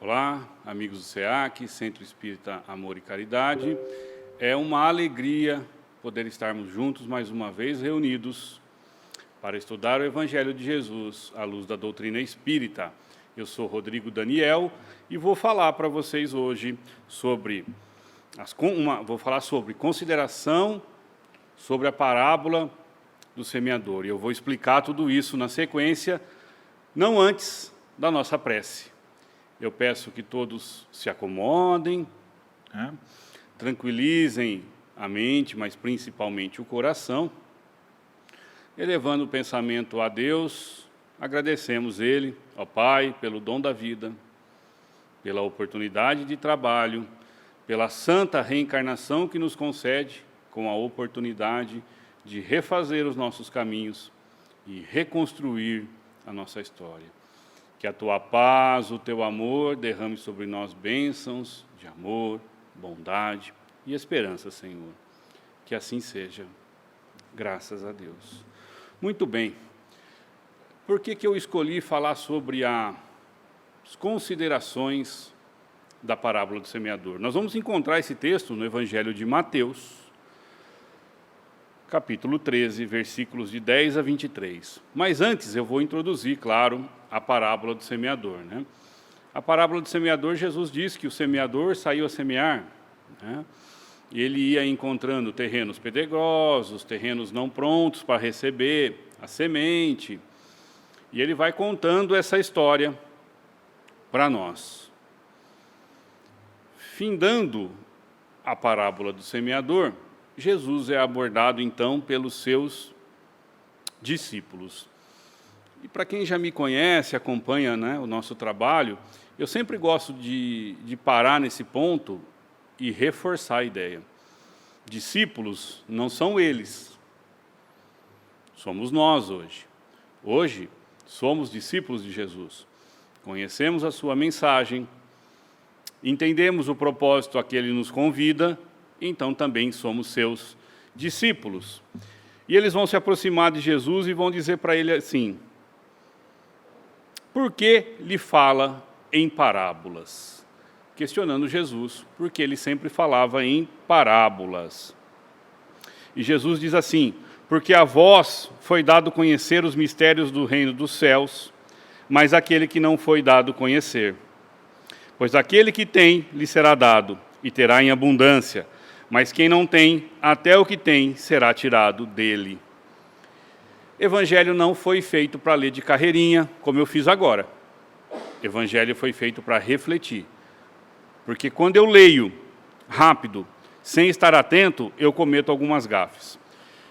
Olá, amigos do SEAC, Centro Espírita Amor e Caridade. É uma alegria poder estarmos juntos mais uma vez reunidos para estudar o Evangelho de Jesus à luz da doutrina espírita. Eu sou Rodrigo Daniel e vou falar para vocês hoje sobre consideração sobre a parábola do semeador. E eu vou explicar tudo isso na sequência, não antes da nossa prece. Eu peço que todos se acomodem, tranquilizem a mente, mas principalmente o coração, elevando o pensamento a Deus, agradecemos Ele, ao Pai, pelo dom da vida, pela oportunidade de trabalho, pela santa reencarnação que nos concede, com a oportunidade de refazer os nossos caminhos e reconstruir a nossa história. Que a Tua paz, o Teu amor derrame sobre nós bênçãos de amor, bondade e esperança, Senhor. Que assim seja, graças a Deus. Muito bem. Por que eu escolhi falar sobre as considerações da parábola do semeador? Nós vamos encontrar esse texto no Evangelho de Mateus, capítulo 13, versículos de 10 a 23. Mas antes eu vou introduzir, claro, a parábola do semeador. A parábola do semeador, Jesus diz que o semeador saiu a semear. E ele ia encontrando terrenos pedregosos, terrenos não prontos para receber a semente. E ele vai contando essa história para nós. Findando a parábola do semeador, Jesus é abordado, então, pelos seus discípulos. E para quem já me conhece, acompanha o nosso trabalho, eu sempre gosto de parar nesse ponto e reforçar a ideia. Discípulos não são eles, somos nós hoje. Hoje, somos discípulos de Jesus. Conhecemos a sua mensagem, entendemos o propósito a que ele nos convida, então também somos seus discípulos. E eles vão se aproximar de Jesus e vão dizer para ele assim: por que lhe fala em parábolas? Questionando Jesus, porque ele sempre falava em parábolas. E Jesus diz assim: porque a vós foi dado conhecer os mistérios do reino dos céus, mas aquele que não foi dado conhecer. Pois aquele que tem, lhe será dado, e terá em abundância, mas quem não tem, até o que tem será tirado dele. Evangelho não foi feito para ler de carreirinha, como eu fiz agora. Evangelho foi feito para refletir. Porque quando eu leio rápido, sem estar atento, eu cometo algumas gafes.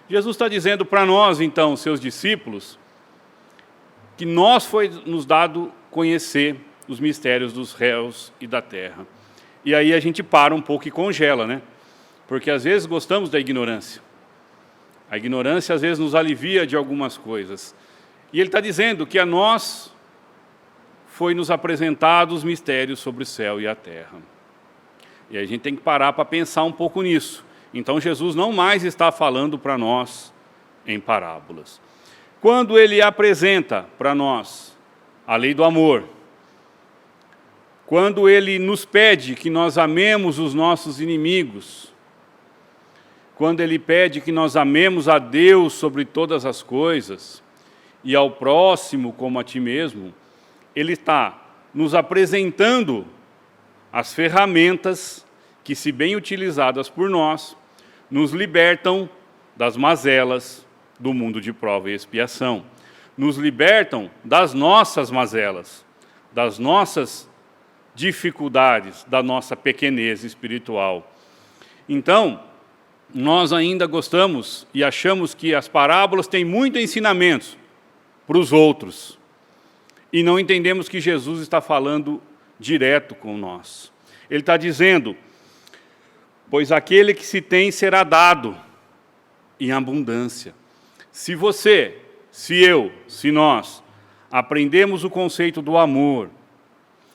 Jesus está dizendo para nós, então, seus discípulos, que nós foi nos dado conhecer os mistérios dos réus e da terra. E aí a gente para um pouco e congela, Porque às vezes gostamos da ignorância. A ignorância às vezes nos alivia de algumas coisas. E ele está dizendo que a nós foi nos apresentado os mistérios sobre o céu e a terra. E aí a gente tem que parar para pensar um pouco nisso. Então Jesus não mais está falando para nós em parábolas. Quando ele apresenta para nós a lei do amor, quando ele nos pede que nós amemos os nossos inimigos, quando ele pede que nós amemos a Deus sobre todas as coisas e ao próximo como a ti mesmo, ele está nos apresentando as ferramentas que, se bem utilizadas por nós, nos libertam das mazelas do mundo de prova e expiação, nos libertam das nossas mazelas, das nossas dificuldades, da nossa pequenez espiritual. Então, nós ainda gostamos e achamos que as parábolas têm muitos ensinamentos para os outros. E não entendemos que Jesus está falando direto com nós. Ele está dizendo: pois aquele que se tem será dado em abundância. Se você, se eu, se nós aprendemos o conceito do amor,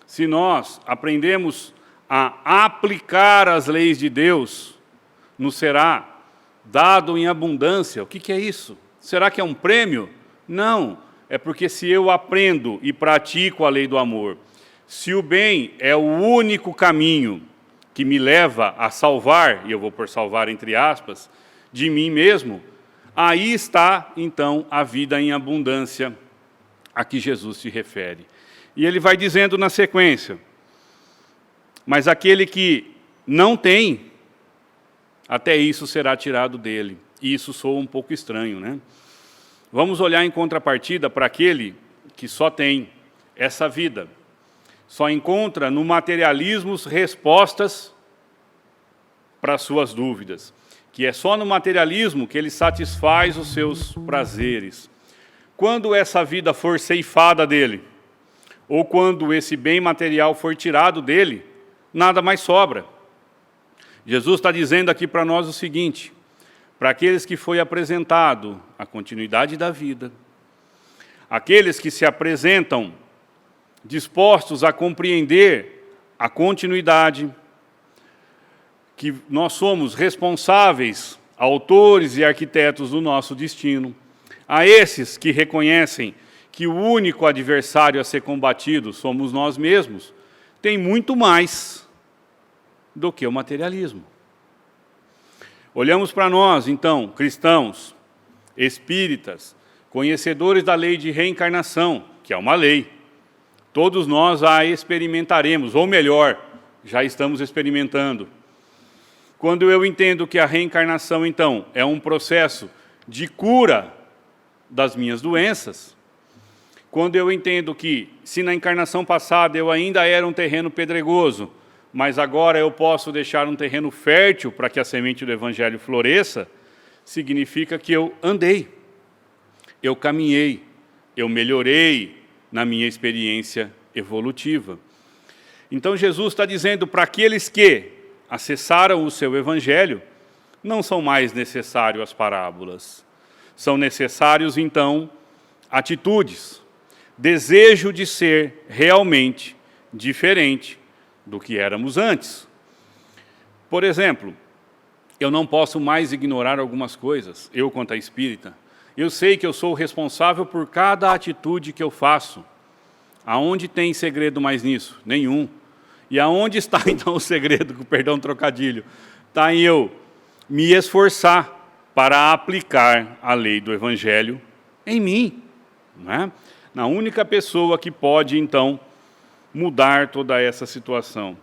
se nós aprendemos a aplicar as leis de Deus, nos será dado em abundância. O que é isso? Será que é um prêmio? Não, é porque se eu aprendo e pratico a lei do amor, Se o bem é o único caminho que me leva a salvar, e eu vou por salvar entre aspas, de mim mesmo, aí está, então, a vida em abundância a que Jesus se refere. E ele vai dizendo na sequência, mas aquele que não tem, até isso será tirado dele. E isso soa um pouco estranho, né? Vamos olhar em contrapartida para aquele que só tem essa vida. Só encontra no materialismo respostas para as suas dúvidas. Que é só no materialismo que ele satisfaz os seus prazeres. Quando essa vida for ceifada dele, ou quando esse bem material for tirado dele, nada mais sobra. Jesus está dizendo aqui para nós o seguinte, para aqueles que foi apresentado a continuidade da vida, aqueles que se apresentam dispostos a compreender a continuidade, que nós somos responsáveis, autores e arquitetos do nosso destino, a esses que reconhecem que o único adversário a ser combatido somos nós mesmos, tem muito mais do que o materialismo. Olhamos para nós, então, cristãos, espíritas, conhecedores da lei de reencarnação, que é uma lei. Todos nós a experimentaremos, ou melhor, já estamos experimentando. Quando eu entendo que a reencarnação, então, é um processo de cura das minhas doenças, quando eu entendo que, se na encarnação passada eu ainda era um terreno pedregoso, mas agora eu posso deixar um terreno fértil para que a semente do Evangelho floresça, significa que eu andei, eu caminhei, eu melhorei na minha experiência evolutiva. Então Jesus está dizendo para aqueles que acessaram o seu Evangelho, não são mais necessárias as parábolas. São necessários, então, atitudes, desejo de ser realmente diferente do que éramos antes. Por exemplo, eu não posso mais ignorar algumas coisas, eu quanto a espírita. Eu sei que eu sou responsável por cada atitude que eu faço. Aonde tem segredo mais nisso? Nenhum. E aonde está então o segredo, com perdão trocadilho? Está em eu me esforçar para aplicar a lei do Evangelho em mim, não é? Na única pessoa que pode, então, mudar toda essa situação.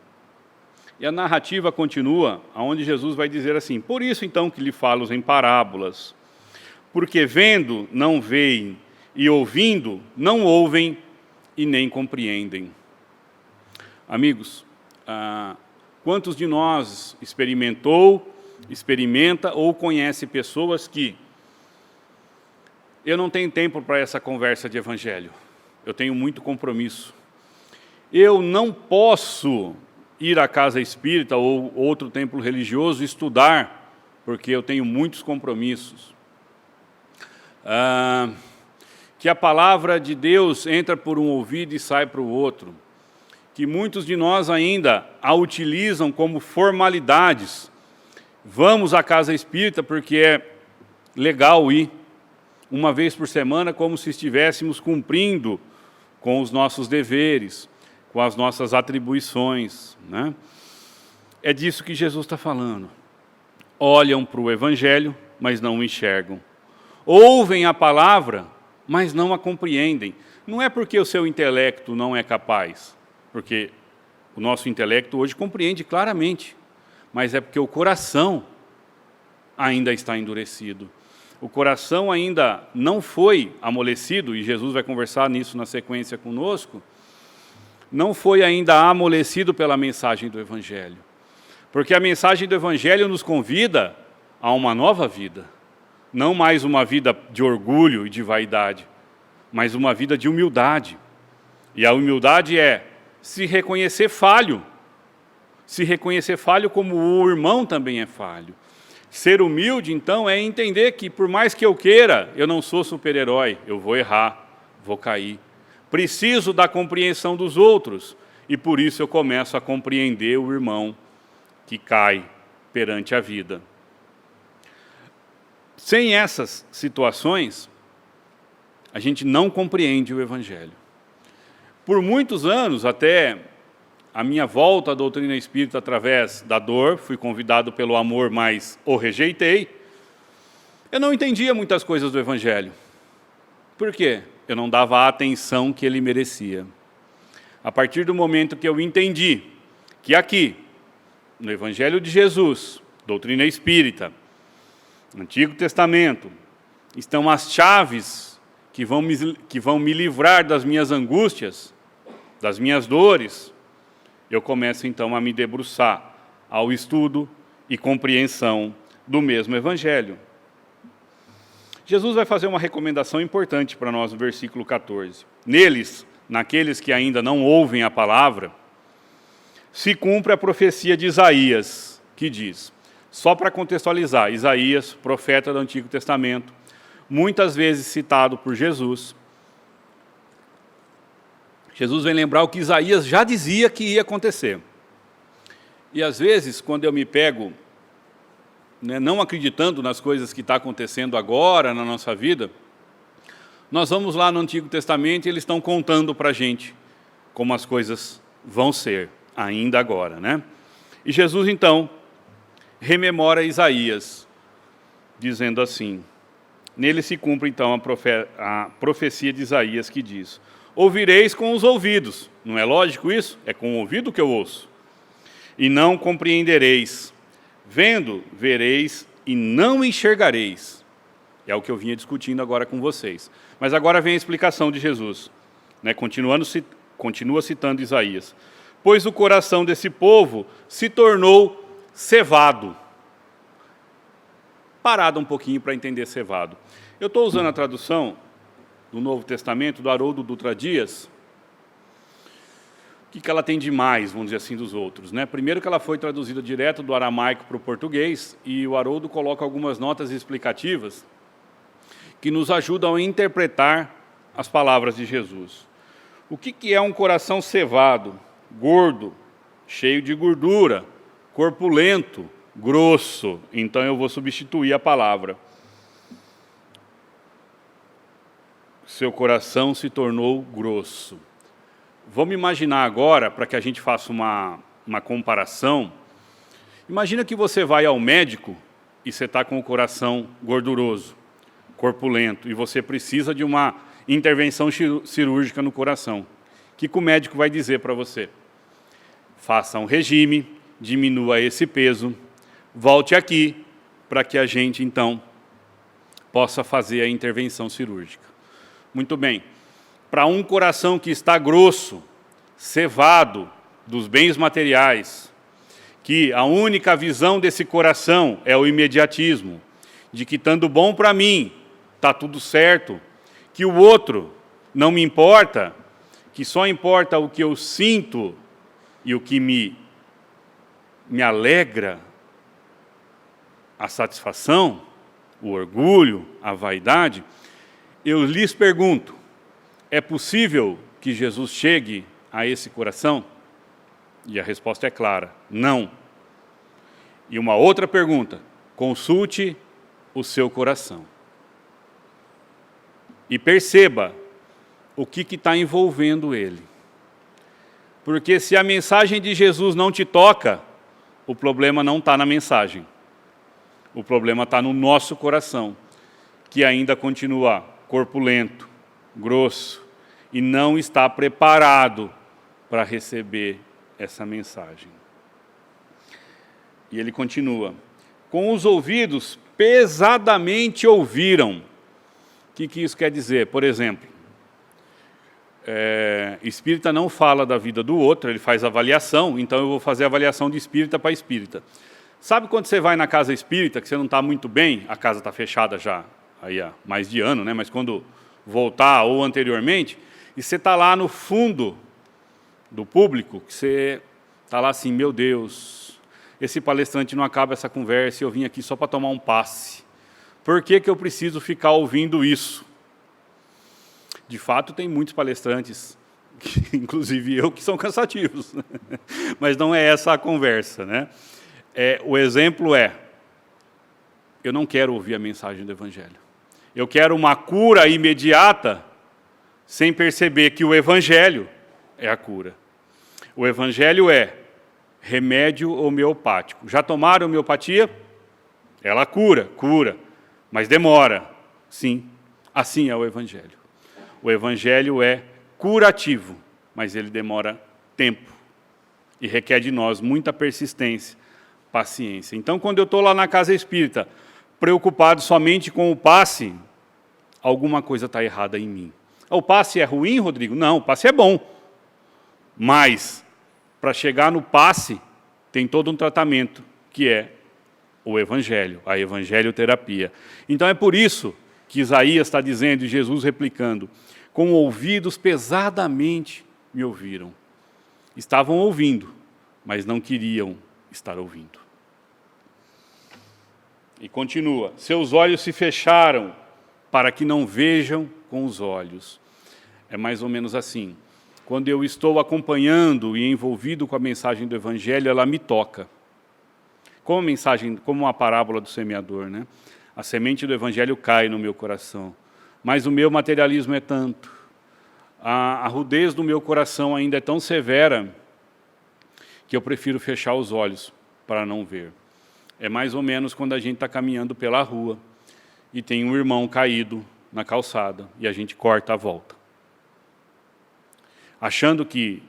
E a narrativa continua, onde Jesus vai dizer assim, por isso, então, que lhe falo em parábolas, porque vendo, não veem, e ouvindo, não ouvem e nem compreendem. Amigos, quantos de nós experimenta ou conhece pessoas que eu não tenho tempo para essa conversa de evangelho, eu tenho muito compromisso. Eu não posso ir à casa espírita ou outro templo religioso estudar, porque eu tenho muitos compromissos. Que a palavra de Deus entra por um ouvido e sai para o outro. Que muitos de nós ainda a utilizam como formalidades. Vamos à casa espírita porque é legal ir uma vez por semana, como se estivéssemos cumprindo com os nossos deveres, com as nossas atribuições, né? É disso que Jesus está falando. Olham para o Evangelho, mas não o enxergam. Ouvem a palavra, mas não a compreendem. Não é porque o seu intelecto não é capaz, porque o nosso intelecto hoje compreende claramente, mas é porque o coração ainda está endurecido. O coração ainda não foi amolecido, e Jesus vai conversar nisso na sequência conosco, não foi ainda amolecido pela mensagem do Evangelho. Porque a mensagem do Evangelho nos convida a uma nova vida. Não mais uma vida de orgulho e de vaidade, mas uma vida de humildade. E a humildade é se reconhecer falho. Se reconhecer falho como o irmão também é falho. Ser humilde, então, é entender que, por mais que eu queira, eu não sou super-herói, eu vou errar, vou cair. Preciso da compreensão dos outros, e por isso eu começo a compreender o irmão que cai perante a vida. Sem essas situações, a gente não compreende o Evangelho. Por muitos anos, até a minha volta à doutrina espírita através da dor, fui convidado pelo amor, mas o rejeitei. Eu não entendia muitas coisas do Evangelho. Por quê? Eu não dava a atenção que ele merecia. A partir do momento que eu entendi que aqui, no Evangelho de Jesus, doutrina espírita, Antigo Testamento, estão as chaves que vão me livrar das minhas angústias, das minhas dores, eu começo então a me debruçar ao estudo e compreensão do mesmo Evangelho. Jesus vai fazer uma recomendação importante para nós no versículo 14. Neles, naqueles que ainda não ouvem a palavra, se cumpre a profecia de Isaías, que diz, só para contextualizar, Isaías, profeta do Antigo Testamento, muitas vezes citado por Jesus. Jesus vem lembrar o que Isaías já dizia que ia acontecer. E às vezes, quando eu me pego, não acreditando nas coisas que estão acontecendo agora na nossa vida, nós vamos lá no Antigo Testamento e eles estão contando para a gente como as coisas vão ser, ainda agora, né? E Jesus, então, rememora Isaías, dizendo assim, nele se cumpre, então, a profecia de Isaías que diz, ouvireis com os ouvidos, não é lógico isso? É com o ouvido que eu ouço. E não compreendereis, vendo, vereis e não enxergareis. É o que eu vinha discutindo agora com vocês. Mas agora vem a explicação de Jesus, né? Continua citando Isaías. Pois o coração desse povo se tornou cevado. Parada um pouquinho para entender cevado. Eu estou usando a tradução do Novo Testamento, do Haroldo Dutra Dias. O que ela tem de mais, vamos dizer assim, dos outros, né? Primeiro que ela foi traduzida direto do aramaico para o português, e o Haroldo coloca algumas notas explicativas que nos ajudam a interpretar as palavras de Jesus. O que é um coração cevado, gordo, cheio de gordura, corpulento, grosso? Então eu vou substituir a palavra. Seu coração se tornou grosso. Vamos imaginar agora, para que a gente faça uma comparação, imagina que você vai ao médico e você está com o coração gorduroso, corpulento, e você precisa de uma intervenção cirúrgica no coração. O que o médico vai dizer para você? Faça um regime, diminua esse peso, volte aqui, para que a gente, então, possa fazer a intervenção cirúrgica. Muito bem. Para um coração que está grosso, cevado dos bens materiais, que a única visão desse coração é o imediatismo, de que estando bom para mim, está tudo certo, que o outro não me importa, que só importa o que eu sinto e o que me alegra, a satisfação, o orgulho, a vaidade, eu lhes pergunto, é possível que Jesus chegue a esse coração? E a resposta é clara, não. E uma outra pergunta, consulte o seu coração. E perceba o que está envolvendo ele. Porque se a mensagem de Jesus não te toca, o problema não está na mensagem. O problema está no nosso coração, que ainda continua corpulento, grosso, e não está preparado para receber essa mensagem. E ele continua, com os ouvidos pesadamente ouviram. O que isso quer dizer? Por exemplo, espírita não fala da vida do outro, ele faz avaliação, então eu vou fazer avaliação de espírita para espírita. Sabe quando você vai na casa espírita, que você não está muito bem, a casa está fechada já aí há mais de ano, né? Mas quando voltar ou anteriormente, e você está lá no fundo do público, que você está lá assim, meu Deus, esse palestrante não acaba essa conversa e eu vim aqui só para tomar um passe. Por que eu preciso ficar ouvindo isso? De fato, tem muitos palestrantes, inclusive eu, que são cansativos. Mas não é essa a conversa, né? O exemplo eu não quero ouvir a mensagem do Evangelho. Eu quero uma cura imediata, sem perceber que o Evangelho é a cura. O Evangelho é remédio homeopático. Já tomaram homeopatia? Ela cura, mas demora. Sim, assim é o Evangelho. O Evangelho é curativo, mas ele demora tempo e requer de nós muita persistência, paciência. Então, quando eu estou lá na casa espírita, preocupado somente com o passe, alguma coisa está errada em mim. O passe é ruim, Rodrigo? Não, o passe é bom. Mas, para chegar no passe, tem todo um tratamento, que é o Evangelho, a evangelioterapia. Então, é por isso que Isaías está dizendo, e Jesus replicando, com ouvidos pesadamente me ouviram. Estavam ouvindo, mas não queriam estar ouvindo. E continua, seus olhos se fecharam para que não vejam com os olhos. É mais ou menos assim. Quando eu estou acompanhando e envolvido com a mensagem do Evangelho, ela me toca. Como a mensagem, como a parábola do semeador, né? A semente do Evangelho cai no meu coração, mas o meu materialismo é tanto, a rudez do meu coração ainda é tão severa, que eu prefiro fechar os olhos para não ver. É mais ou menos quando a gente está caminhando pela rua e tem um irmão caído na calçada e a gente corta a volta. Achando que,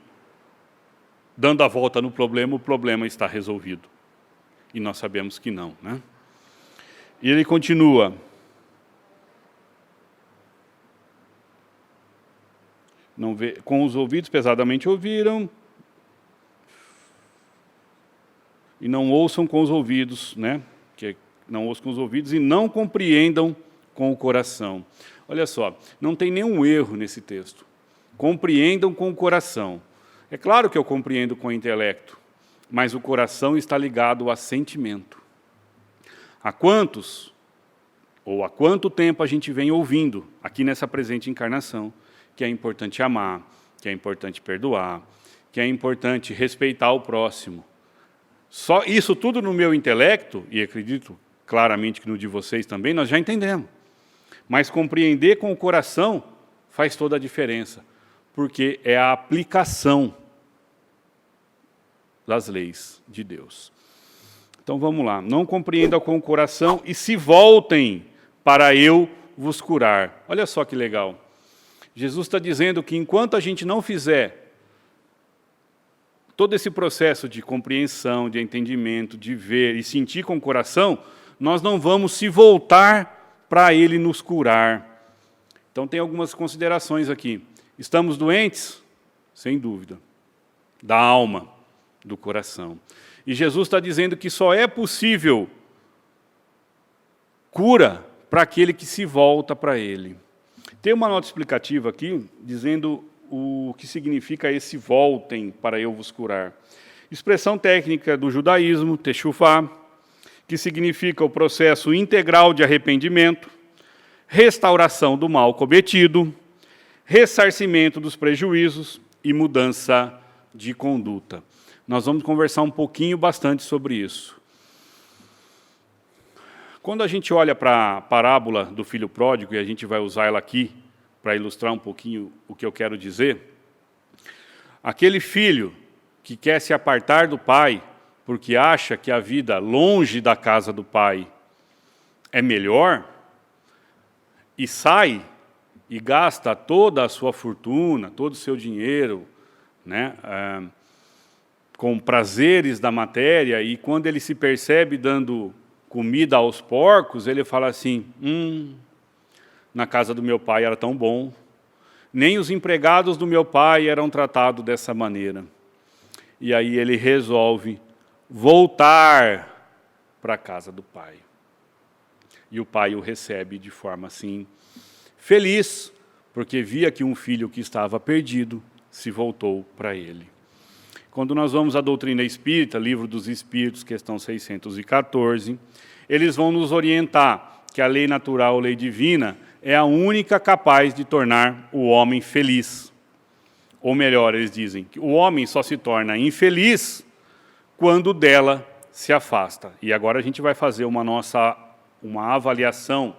dando a volta no problema, o problema está resolvido. E nós sabemos que não, né? E ele continua. Não vê, com os ouvidos pesadamente ouviram, e não ouçam com os ouvidos, né? Que não ouçam com os ouvidos e não compreendam com o coração. Olha só, não tem nenhum erro nesse texto. Compreendam com o coração. É claro que eu compreendo com o intelecto, mas o coração está ligado a sentimento. Há quantos, ou há quanto tempo a gente vem ouvindo, aqui nessa presente encarnação, que é importante amar, que é importante perdoar, que é importante respeitar o próximo. Só isso tudo no meu intelecto, e acredito claramente que no de vocês também, nós já entendemos. Mas compreender com o coração faz toda a diferença, porque é a aplicação das leis de Deus. Então vamos lá. Não compreendam com o coração e se voltem para eu vos curar. Olha só que legal. Jesus está dizendo que enquanto a gente não fizer todo esse processo de compreensão, de entendimento, de ver e sentir com o coração, nós não vamos se voltar para Ele nos curar. Então tem algumas considerações aqui. Estamos doentes? Sem dúvida. Da alma, do coração. E Jesus está dizendo que só é possível cura para aquele que se volta para Ele. Tem uma nota explicativa aqui, dizendo o que significa esse voltem para eu vos curar. Expressão técnica do judaísmo, techufá, que significa o processo integral de arrependimento, restauração do mal cometido, ressarcimento dos prejuízos e mudança de conduta. Nós vamos conversar um pouquinho, bastante sobre isso. Quando a gente olha para a parábola do filho pródigo, e a gente vai usar ela aqui para ilustrar um pouquinho o que eu quero dizer, aquele filho que quer se apartar do pai porque acha que a vida longe da casa do pai é melhor, e sai e gasta toda a sua fortuna, todo o seu dinheiro, né, com prazeres da matéria, e quando ele se percebe dando comida aos porcos, ele fala assim, na casa do meu pai era tão bom, nem os empregados do meu pai eram tratados dessa maneira. E aí ele resolve voltar para a casa do pai. E o pai o recebe de forma assim, feliz, porque via que um filho que estava perdido se voltou para ele. Quando nós vamos à doutrina espírita, livro dos Espíritos, questão 614, eles vão nos orientar que a lei natural, a lei divina, é a única capaz de tornar o homem feliz. Ou melhor, eles dizem que o homem só se torna infeliz quando dela se afasta. E agora a gente vai fazer uma avaliação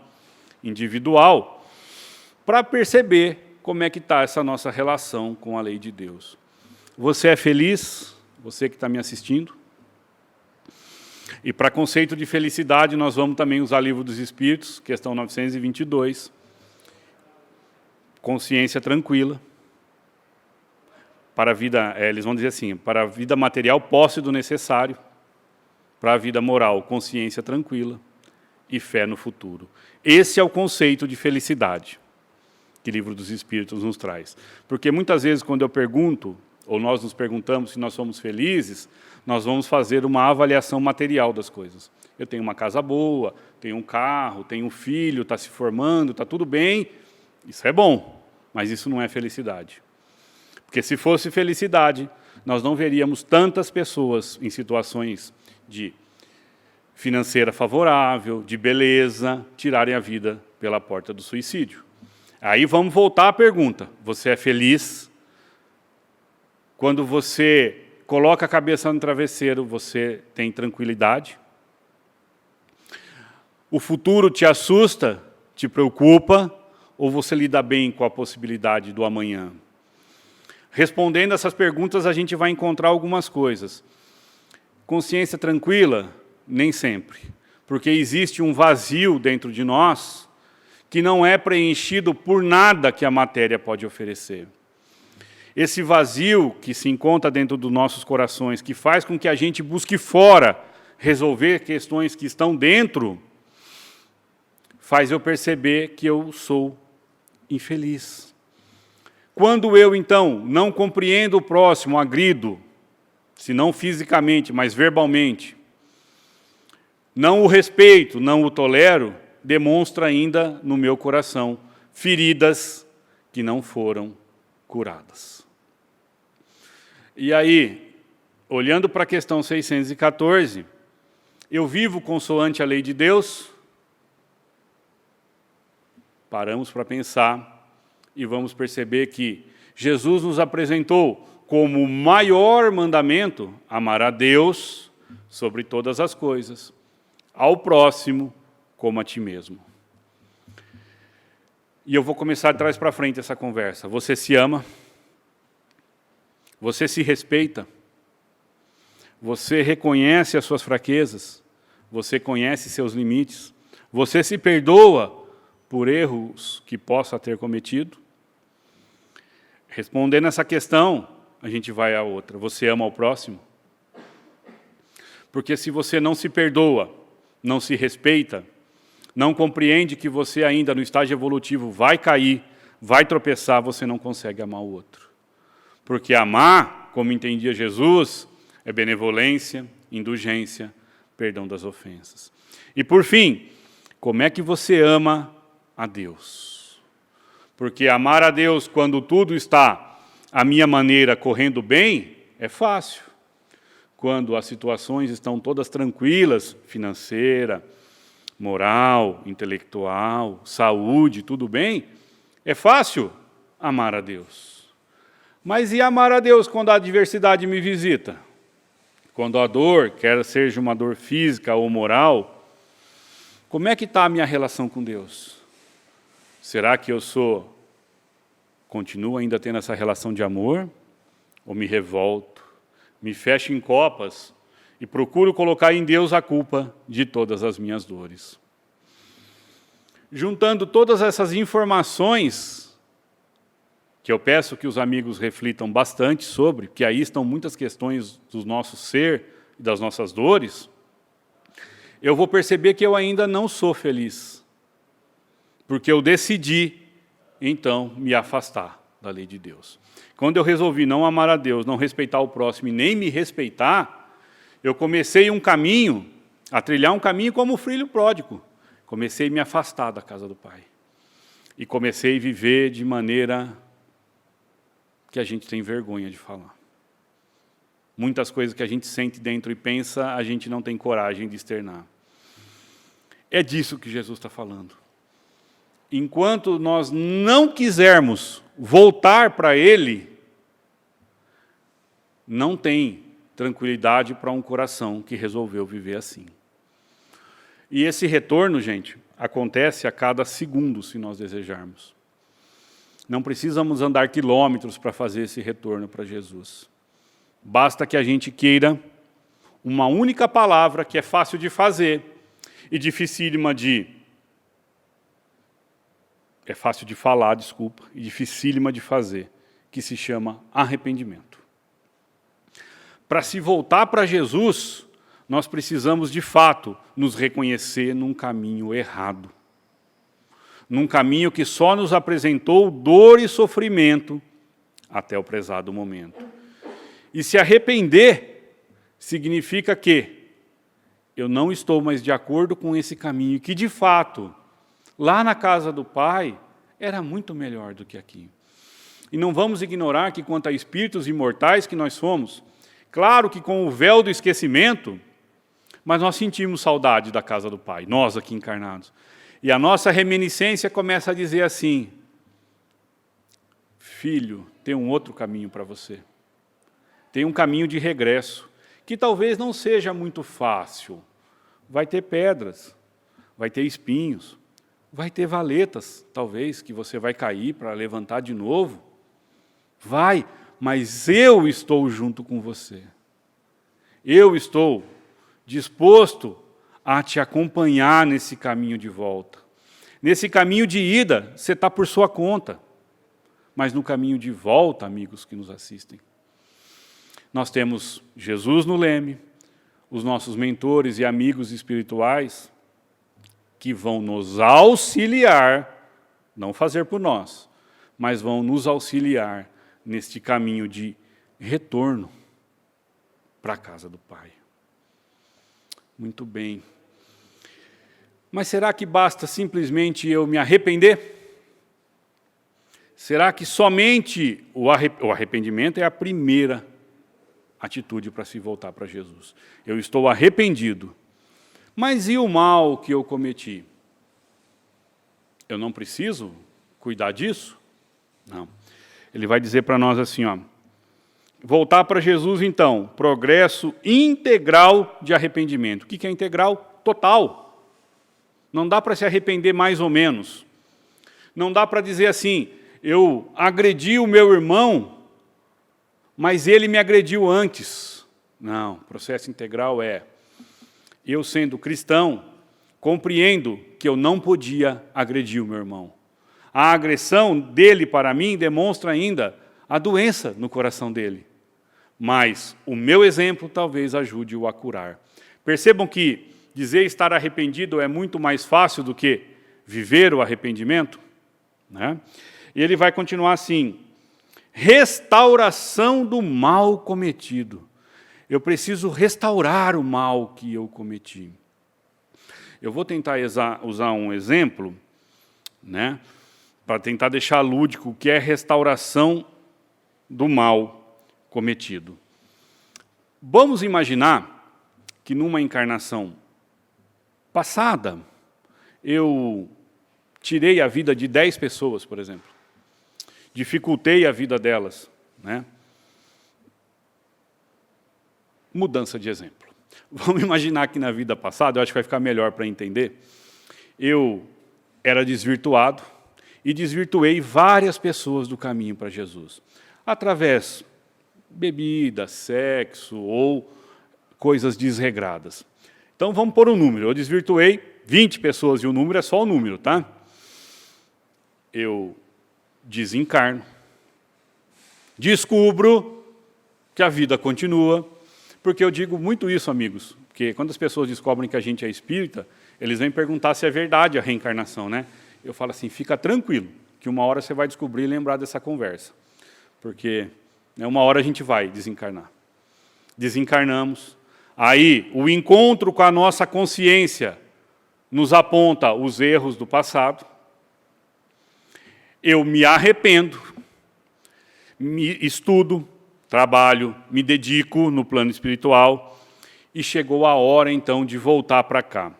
individual para perceber como é que está essa nossa relação com a lei de Deus. Você é feliz? Você que está me assistindo? E para conceito de felicidade, nós vamos também usar Livro dos Espíritos, questão 922. Consciência tranquila. Para a vida, eles vão dizer assim, para a vida material, posse do necessário. Para a vida moral, consciência tranquila. E fé no futuro. Esse é o conceito de felicidade que o Livro dos Espíritos nos traz. Porque muitas vezes, quando eu pergunto, ou nós nos perguntamos se nós somos felizes, nós vamos fazer uma avaliação material das coisas. Eu tenho uma casa boa, tenho um carro, tenho um filho, está se formando, está tudo bem. Isso é bom, mas isso não é felicidade. Porque se fosse felicidade, nós não veríamos tantas pessoas em situações de financeira favorável, de beleza, tirarem a vida pela porta do suicídio. Aí vamos voltar à pergunta. Você é feliz? Quando você coloca a cabeça no travesseiro, você tem tranquilidade? O futuro te assusta, te preocupa, ou você lida bem com a possibilidade do amanhã? Respondendo essas perguntas, a gente vai encontrar algumas coisas. Consciência tranquila? Nem sempre. Porque existe um vazio dentro de nós que não é preenchido por nada que a matéria pode oferecer. Esse vazio que se encontra dentro dos nossos corações, que faz com que a gente busque fora resolver questões que estão dentro, faz eu perceber que eu sou infeliz. Quando eu, então, não compreendo o próximo, agrido, se não fisicamente, mas verbalmente, não o respeito, não o tolero, demonstra ainda no meu coração feridas que não foram curadas. E aí, olhando para a questão 614, eu vivo consoante a lei de Deus? Paramos para pensar e vamos perceber que Jesus nos apresentou como o maior mandamento, amar a Deus sobre todas as coisas, ao próximo como a ti mesmo. E eu vou começar de trás para frente essa conversa. Você se ama? Você se respeita? Você reconhece as suas fraquezas? Você conhece seus limites? Você se perdoa por erros que possa ter cometido? Respondendo essa questão, a gente vai à outra. Você ama o próximo? Porque se você não se perdoa, não se respeita, não compreende que você ainda no estágio evolutivo vai cair, vai tropeçar, você não consegue amar o outro. Porque amar, como entendia Jesus, é benevolência, indulgência, perdão das ofensas. E por fim, como é que você ama a Deus? Porque amar a Deus quando tudo está à minha maneira correndo bem, é fácil. Quando as situações estão todas tranquilas, financeira, moral, intelectual, saúde, tudo bem, é fácil amar a Deus. Mas e amar a Deus quando a adversidade me visita? Quando a dor, quer seja uma dor física ou moral, como é que está a minha relação com Deus? Será que eu continuo ainda tendo essa relação de amor? Ou me revolto, me fecho em copas e procuro colocar em Deus a culpa de todas as minhas dores? Juntando todas essas informações, que eu peço que os amigos reflitam bastante sobre, que aí estão muitas questões do nosso ser e das nossas dores, eu vou perceber que eu ainda não sou feliz, porque eu decidi, então, me afastar da lei de Deus. Quando eu resolvi não amar a Deus, não respeitar o próximo e nem me respeitar, eu comecei a trilhar um caminho como o filho pródigo. Comecei a me afastar da casa do Pai. E comecei a viver de maneira que a gente tem vergonha de falar. Muitas coisas que a gente sente dentro e pensa, a gente não tem coragem de externar. É disso que Jesus está falando. Enquanto nós não quisermos voltar para Ele, não tem tranquilidade para um coração que resolveu viver assim. E esse retorno, gente, acontece a cada segundo, se nós desejarmos. Não precisamos andar quilômetros para fazer esse retorno para Jesus. Basta que a gente queira uma única palavra que é fácil de fazer e dificílima de... É fácil de falar, desculpa, e dificílima de fazer, que se chama arrependimento. Para se voltar para Jesus, nós precisamos, de fato, nos reconhecer num caminho errado. Num caminho que só nos apresentou dor e sofrimento até o prezado momento. E se arrepender significa que eu não estou mais de acordo com esse caminho, que de fato, lá na casa do Pai, era muito melhor do que aqui. E não vamos ignorar que quanto a espíritos imortais que nós somos, claro que com o véu do esquecimento, mas nós sentimos saudade da casa do Pai, nós aqui encarnados. E a nossa reminiscência começa a dizer assim: filho, tem um outro caminho para você. Tem um caminho de regresso, que talvez não seja muito fácil. Vai ter pedras, vai ter espinhos, vai ter valetas, talvez, que você vai cair para levantar de novo. Vai, mas eu estou junto com você. Eu estou disposto a te acompanhar nesse caminho de volta. Nesse caminho de ida, você está por sua conta. Mas no caminho de volta, amigos que nos assistem, nós temos Jesus no leme, os nossos mentores e amigos espirituais, que vão nos auxiliar, não fazer por nós, mas vão nos auxiliar neste caminho de retorno para a casa do Pai. Muito bem. Mas será que basta simplesmente eu me arrepender? Será que somente o arrependimento é a primeira atitude para se voltar para Jesus? Eu estou arrependido. Mas e o mal que eu cometi? Eu não preciso cuidar disso? Não. Ele vai dizer para nós assim, ó, voltar para Jesus, então, progresso integral de arrependimento. O que é integral? Total. Não dá para se arrepender mais ou menos. Não dá para dizer assim, eu agredi o meu irmão, mas ele me agrediu antes. Não, processo integral é, eu sendo cristão, compreendo que eu não podia agredir o meu irmão. A agressão dele para mim demonstra ainda a doença no coração dele. Mas o meu exemplo talvez ajude-o a curar. Percebam que dizer estar arrependido é muito mais fácil do que viver o arrependimento, né? E ele vai continuar assim, restauração do mal cometido. Eu preciso restaurar o mal que eu cometi. Eu vou tentar usar um exemplo, né, para tentar deixar lúdico o que é restauração do mal cometido. Vamos imaginar que numa encarnação passada, eu tirei a vida de 10 pessoas, por exemplo. Dificultei a vida delas, né? Mudança de exemplo. Vamos imaginar que na vida passada, eu acho que vai ficar melhor para entender, eu era desvirtuado e desvirtuei várias pessoas do caminho para Jesus, através de bebida, sexo ou coisas desregradas. Então vamos pôr um número, eu desvirtuei 20 pessoas e o número é só o número, tá? Eu desencarno, descubro que a vida continua, porque eu digo muito isso, amigos, porque quando as pessoas descobrem que a gente é espírita, eles vêm perguntar se é verdade a reencarnação, né? Eu falo assim, fica tranquilo, que uma hora você vai descobrir e lembrar dessa conversa, porque uma hora a gente vai desencarnar. Desencarnamos, aí o encontro com a nossa consciência nos aponta os erros do passado, eu me arrependo, me estudo, trabalho, me dedico no plano espiritual e chegou a hora, então, de voltar para cá.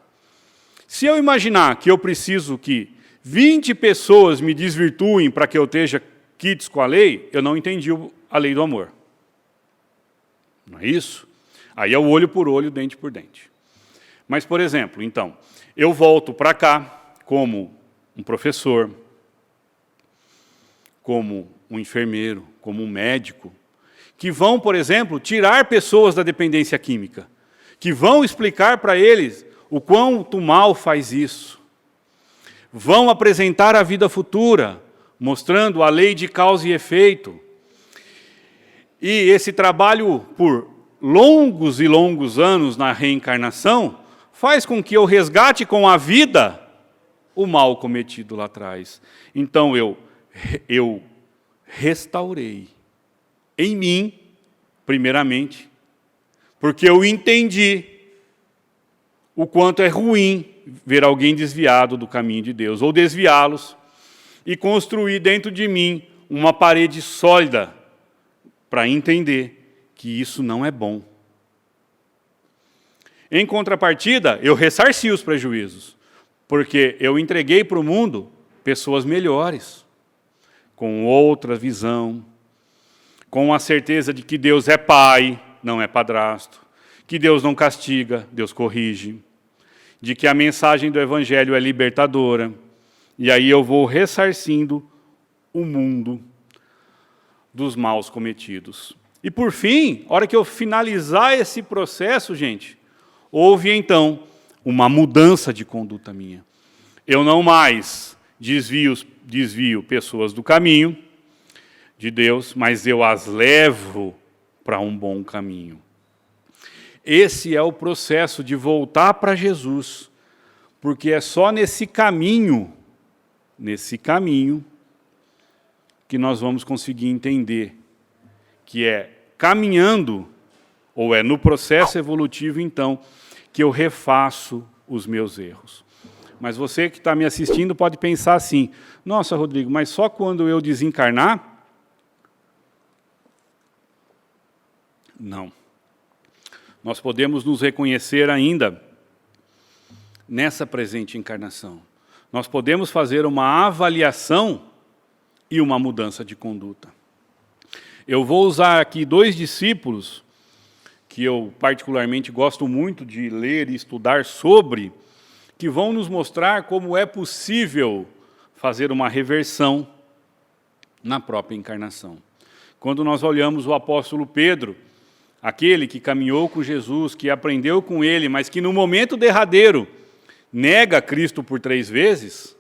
Se eu imaginar que eu preciso que 20 pessoas me desvirtuem para que eu esteja quites com a lei, eu não entendi a lei do amor. Não é isso? Aí é o olho por olho, dente por dente. Mas, por exemplo, então, eu volto para cá como um professor, como um enfermeiro, como um médico, que vão, por exemplo, tirar pessoas da dependência química, que vão explicar para eles o quanto mal faz isso. Vão apresentar a vida futura, mostrando a lei de causa e efeito. E esse trabalho por longos e longos anos na reencarnação faz com que eu resgate com a vida o mal cometido lá atrás. Então eu restaurei em mim, primeiramente, porque eu entendi o quanto é ruim ver alguém desviado do caminho de Deus, ou desviá-los, e construir dentro de mim uma parede sólida para entender que isso não é bom. Em contrapartida, eu ressarci os prejuízos, porque eu entreguei para o mundo pessoas melhores, com outra visão, com a certeza de que Deus é pai, não é padrasto, que Deus não castiga, Deus corrige, de que a mensagem do Evangelho é libertadora, e aí eu vou ressarcindo o mundo dos maus cometidos. E por fim, a hora que eu finalizar esse processo, gente, houve então uma mudança de conduta minha. Eu não mais desvio pessoas do caminho de Deus, mas eu as levo para um bom caminho. Esse é o processo de voltar para Jesus, porque é só nesse caminho, que nós vamos conseguir entender que é caminhando, ou é no processo evolutivo, então, que eu refaço os meus erros. Mas você que está me assistindo pode pensar assim, nossa, Rodrigo, mas só quando eu desencarnar? Não. Nós podemos nos reconhecer ainda nessa presente encarnação. Nós podemos fazer uma avaliação e uma mudança de conduta. Eu vou usar aqui 2 discípulos que eu particularmente gosto muito de ler e estudar sobre, que vão nos mostrar como é possível fazer uma reversão na própria encarnação. Quando nós olhamos o apóstolo Pedro, aquele que caminhou com Jesus, que aprendeu com ele, mas que no momento derradeiro nega Cristo por 3 vezes,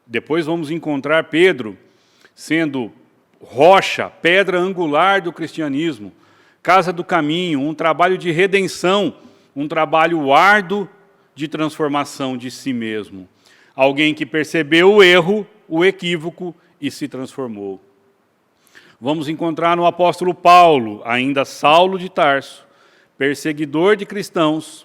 depois vamos encontrar Pedro sendo rocha, pedra angular do cristianismo, casa do caminho, um trabalho de redenção, um trabalho árduo de transformação de si mesmo. Alguém que percebeu o erro, o equívoco e se transformou. Vamos encontrar no apóstolo Paulo, ainda Saulo de Tarso, perseguidor de cristãos,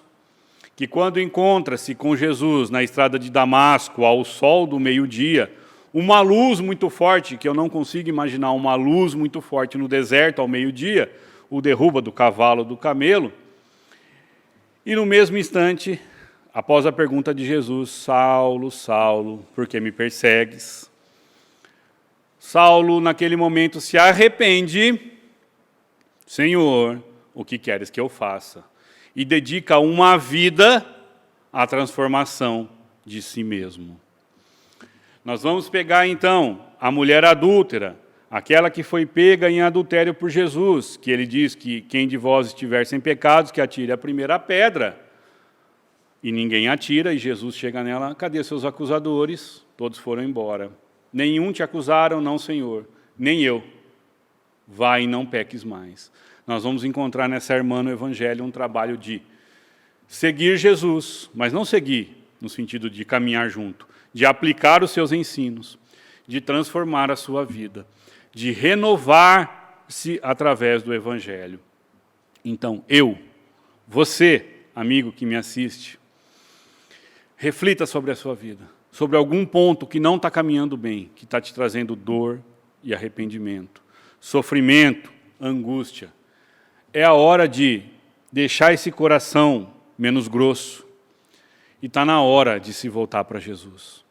que quando encontra-se com Jesus na estrada de Damasco, ao sol do meio-dia, uma luz muito forte, que eu não consigo imaginar uma luz muito forte no deserto ao meio-dia, o derruba do cavalo, do camelo, e no mesmo instante, após a pergunta de Jesus, Saulo, Saulo, por que me persegues? Saulo, naquele momento, se arrepende, Senhor, o que queres que eu faça? E dedica uma vida à transformação de si mesmo. Nós vamos pegar, então, a mulher adúltera, aquela que foi pega em adultério por Jesus, que ele diz que quem de vós estiver sem pecados, que atire a primeira pedra. E ninguém atira, e Jesus chega nela, cadê seus acusadores? Todos foram embora. Nenhum te acusaram, não, Senhor, nem eu. Vai e não peques mais. Nós vamos encontrar nessa irmã no Evangelho um trabalho de seguir Jesus, mas não seguir no sentido de caminhar junto, de aplicar os seus ensinos, de transformar a sua vida, de renovar-se através do Evangelho. Então, você, amigo que me assiste, reflita sobre a sua vida, sobre algum ponto que não está caminhando bem, que está te trazendo dor e arrependimento, sofrimento, angústia. É a hora de deixar esse coração menos grosso e está na hora de se voltar para Jesus.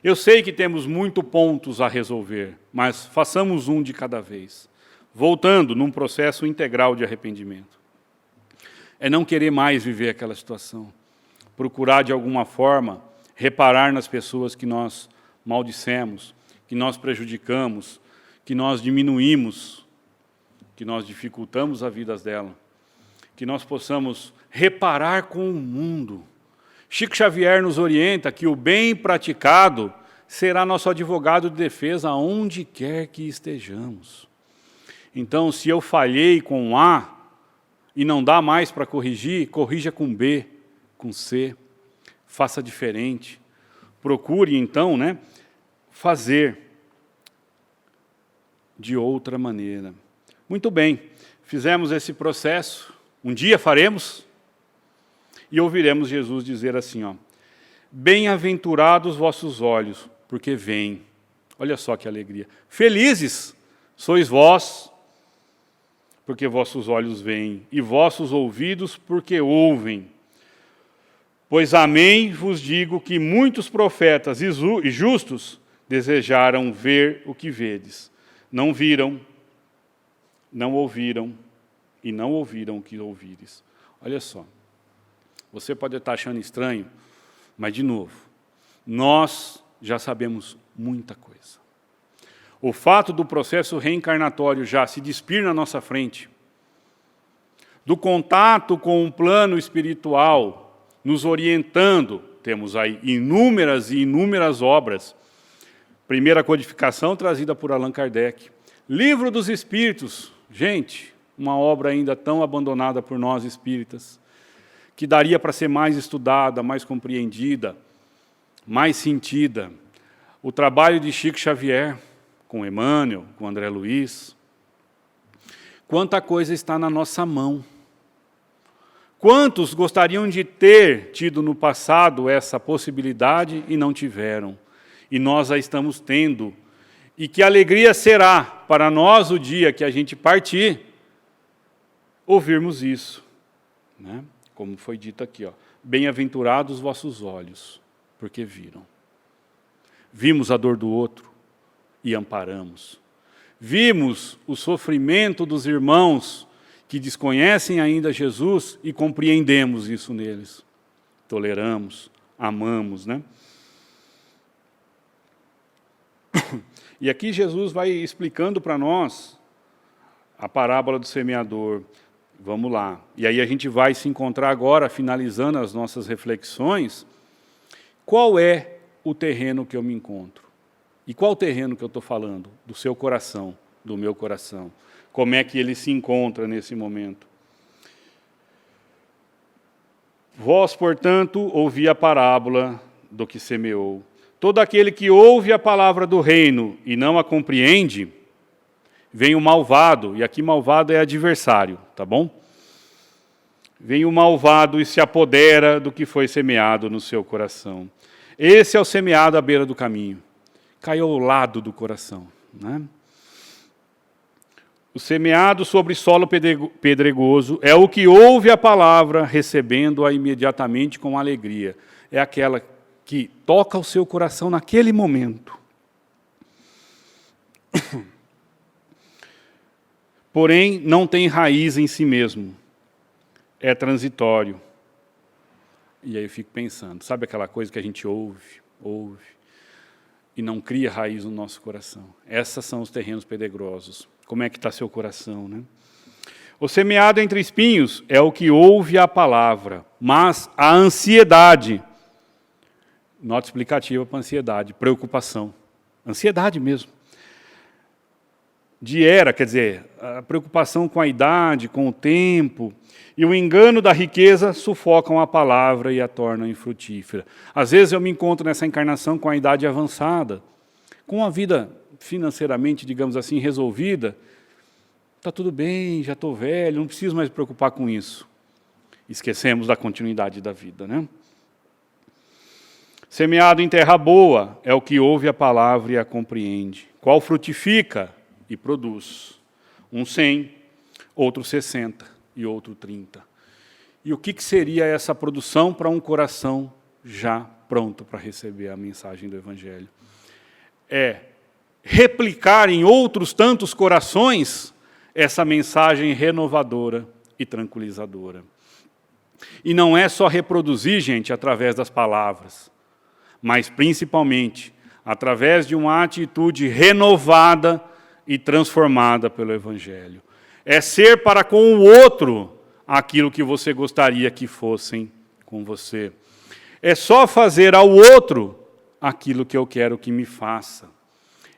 Eu sei que temos muitos pontos a resolver, mas façamos um de cada vez, voltando num processo integral de arrependimento. É não querer mais viver aquela situação, procurar de alguma forma reparar nas pessoas que nós maldicemos, que nós prejudicamos, que nós diminuímos que nós dificultamos a vida dela, que nós possamos reparar com o mundo. Chico Xavier nos orienta que o bem praticado será nosso advogado de defesa aonde quer que estejamos. Então, se eu falhei com A e não dá mais para corrigir, corrija com B, com C, faça diferente. Procure, então, fazer de outra maneira. Muito bem, fizemos esse processo, um dia faremos, e ouviremos Jesus dizer assim, bem-aventurados vossos olhos, porque veem. Olha só que alegria. Felizes sois vós, porque vossos olhos veem, e vossos ouvidos, porque ouvem. Pois amém vos digo que muitos profetas e justos desejaram ver o que vedes. Não viram, não ouviram, e não ouviram o que ouvires. Olha só, você pode estar achando estranho, mas, de novo, nós já sabemos muita coisa. O fato do processo reencarnatório já se despir na nossa frente, do contato com um plano espiritual, nos orientando, temos aí inúmeras e inúmeras obras. Primeira codificação trazida por Allan Kardec. Livro dos Espíritos, gente, uma obra ainda tão abandonada por nós espíritas, que daria para ser mais estudada, mais compreendida, mais sentida. O trabalho de Chico Xavier, com Emmanuel, com André Luiz. Quanta coisa está na nossa mão. Quantos gostariam de ter tido no passado essa possibilidade e não tiveram? E nós a estamos tendo. E que alegria será para nós o dia que a gente partir, ouvirmos isso. Como foi dito aqui, bem-aventurados vossos olhos, porque viram. Vimos a dor do outro e amparamos. Vimos o sofrimento dos irmãos que desconhecem ainda Jesus e compreendemos isso neles. Toleramos, amamos, E aqui Jesus vai explicando para nós a parábola do semeador. Vamos lá. E aí a gente vai se encontrar agora, finalizando as nossas reflexões. Qual é o terreno que eu me encontro? E qual o terreno que eu estou falando? Do seu coração, do meu coração. Como é que ele se encontra nesse momento? Vós, portanto, ouvi a parábola do que semeou. Todo aquele que ouve a palavra do reino e não a compreende, vem o malvado, e aqui malvado é adversário, tá bom? Vem o malvado e se apodera do que foi semeado no seu coração. Esse é o semeado à beira do caminho. Cai ao lado do coração. O semeado sobre solo pedregoso é o que ouve a palavra, recebendo-a imediatamente com alegria. É aquela que toca o seu coração naquele momento. Porém, não tem raiz em si mesmo. É transitório. E aí eu fico pensando, sabe aquela coisa que a gente ouve, e não cria raiz no nosso coração? Esses são os terrenos pedregosos. Como é que está seu coração, O semeado entre espinhos é o que ouve a palavra, mas a ansiedade, nota explicativa para ansiedade, preocupação, ansiedade mesmo. Quer dizer, a preocupação com a idade, com o tempo, e o engano da riqueza sufocam a palavra e a tornam infrutífera. Às vezes eu me encontro nessa encarnação com a idade avançada, com a vida financeiramente, digamos assim, resolvida. Está tudo bem, já estou velho, não preciso mais me preocupar com isso. Esquecemos da continuidade da vida, Semeado em terra boa é o que ouve a palavra e a compreende. Qual frutifica e produz? 100, outro 60 e outro 30. E o que seria essa produção para um coração já pronto para receber a mensagem do Evangelho? É replicar em outros tantos corações essa mensagem renovadora e tranquilizadora. E não é só reproduzir, gente, através das palavras, mas principalmente através de uma atitude renovada e transformada pelo Evangelho. É ser para com o outro aquilo que você gostaria que fossem com você. É só fazer ao outro aquilo que eu quero que me faça.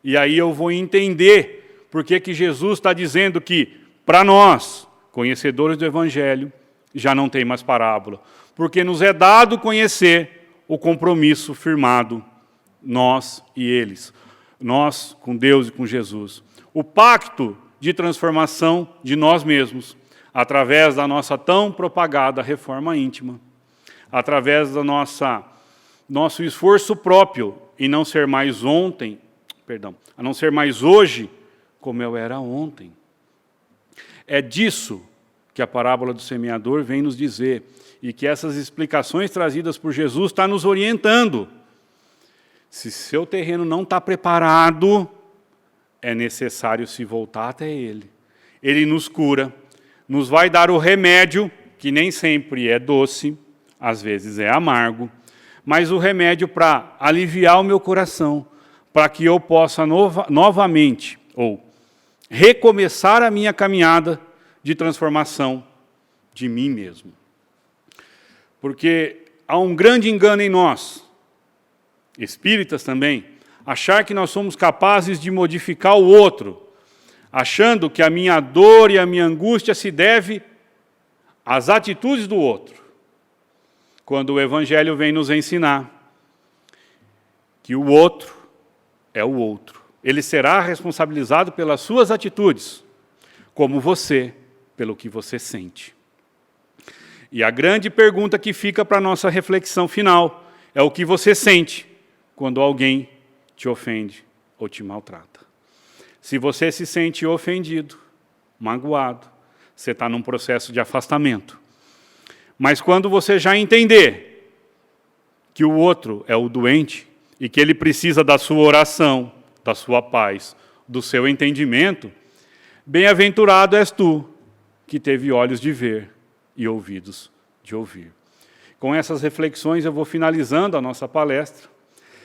E aí eu vou entender por que Jesus está dizendo que, para nós, conhecedores do Evangelho, já não tem mais parábola. Porque nos é dado conhecer o compromisso firmado, nós e eles. Nós com Deus e com Jesus. O pacto de transformação de nós mesmos, através da nossa tão propagada reforma íntima, através do nosso esforço próprio e não ser mais a não ser mais hoje como eu era ontem. É disso que a parábola do semeador vem nos dizer, e que essas explicações trazidas por Jesus estão nos orientando. Se seu terreno não está preparado, é necessário se voltar até Ele. Ele nos cura, nos vai dar o remédio, que nem sempre é doce, às vezes é amargo, mas o remédio para aliviar o meu coração, para que eu possa novamente, ou recomeçar a minha caminhada de transformação de mim mesmo. Porque há um grande engano em nós, espíritas também, achar que nós somos capazes de modificar o outro, achando que a minha dor e a minha angústia se deve às atitudes do outro. Quando o Evangelho vem nos ensinar que o outro é o outro. Ele será responsabilizado pelas suas atitudes, como você, pelo que você sente. E a grande pergunta que fica para a nossa reflexão final é o que você sente quando alguém te ofende ou te maltrata. Se você se sente ofendido, magoado, você está num processo de afastamento. Mas quando você já entender que o outro é o doente e que ele precisa da sua oração, da sua paz, do seu entendimento, bem-aventurado és tu, que teve olhos de ver e ouvidos de ouvir. Com essas reflexões eu vou finalizando a nossa palestra.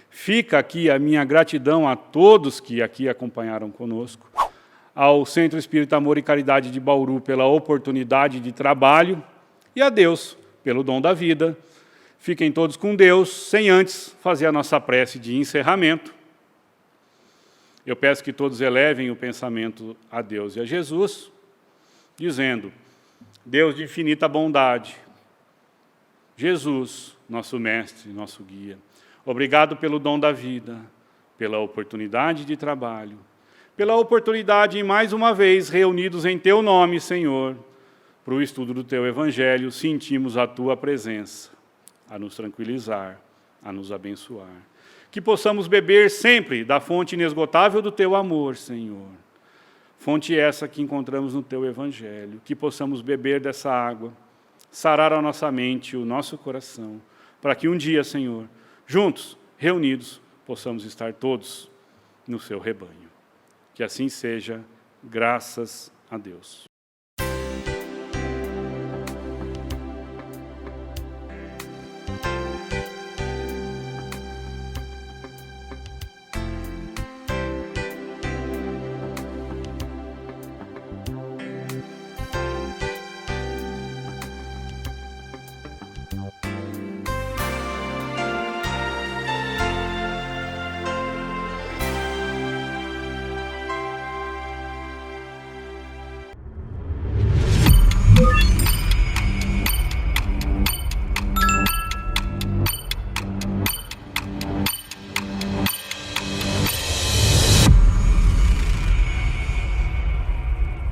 Fica aqui a minha gratidão a todos que aqui acompanharam conosco, ao Centro Espírita Amor e Caridade de Bauru pela oportunidade de trabalho e a Deus pelo dom da vida. Fiquem todos com Deus, sem antes fazer a nossa prece de encerramento. Eu peço que todos elevem o pensamento a Deus e a Jesus, dizendo: Deus de infinita bondade, Jesus, nosso mestre, nosso guia, obrigado pelo dom da vida, pela oportunidade de trabalho, pela oportunidade, mais uma vez, reunidos em Teu nome, Senhor, para o estudo do Teu Evangelho, sentimos a Tua presença, a nos tranquilizar, a nos abençoar. Que possamos beber sempre da fonte inesgotável do Teu amor, Senhor. Fonte essa que encontramos no Teu Evangelho. Que possamos beber dessa água, sarar a nossa mente, o nosso coração, para que um dia, Senhor, juntos, reunidos, possamos estar todos no Seu rebanho. Que assim seja, graças a Deus.